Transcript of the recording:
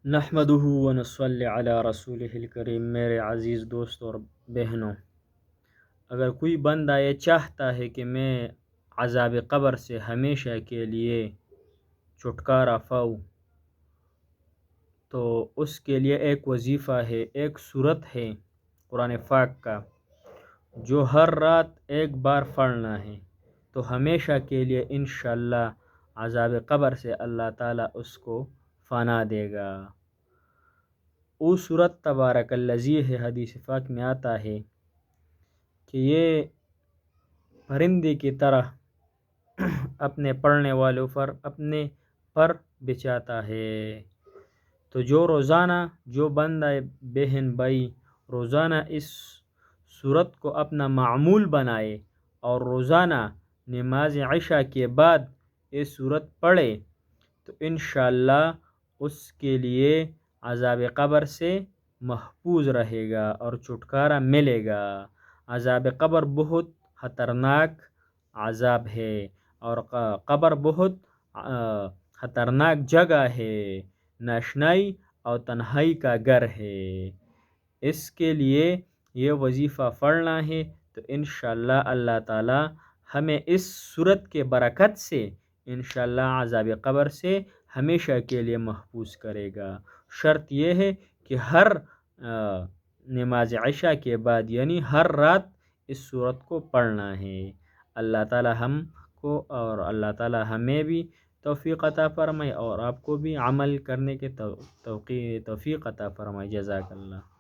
نحمدہ ونصلی علی رسولہ الکریم۔ میرے عزیز دوستوں اور بہنوں، اگر کوئی بندہ یہ چاہتا ہے کہ میں عذاب قبر سے ہمیشہ کے لیے چھٹکارا پاؤں، تو اس کے لیے ایک وظیفہ ہے، ایک سورت ہے قرآن پاک کا، جو ہر رات ایک بار پڑھنا ہے، تو ہمیشہ کے لیے انشاءاللہ عذاب قبر سے اللہ تعالیٰ اس کو فنا دے گا۔ او سورت تبارک الذی ہے، حدیث پاک میں آتا ہے کہ یہ پرندے کی طرح اپنے پڑھنے والوں پر اپنے پر بچھاتا ہے۔ تو جو روزانہ، جو بندہ بہن بھائی روزانہ اس سورت کو اپنا معمول بنائے اور روزانہ نماز عشاء کے بعد یہ سورت پڑھے، تو انشاءاللہ اس کے لیے عذاب قبر سے محفوظ رہے گا اور چھٹکارا ملے گا۔ عذاب قبر بہت خطرناک عذاب ہے، اور قبر بہت خطرناک جگہ ہے، ناشنائی اور تنہائی کا گھر ہے۔ اس کے لیے یہ وظیفہ پڑھنا ہے، تو انشاءاللہ اللہ تعالی ہمیں اس صورت کے برکت سے انشاءاللہ عذاب قبر سے ہمیشہ کے لیے محفوظ کرے گا۔ شرط یہ ہے کہ ہر نماز عشاء کے بعد، یعنی ہر رات اس صورت کو پڑھنا ہے۔ اللہ تعالی ہم کو اور اللہ تعالی ہمیں بھی توفیق عطا فرمائے، اور آپ کو بھی عمل کرنے کے توفیق عطا فرمائے۔ جزاک اللہ۔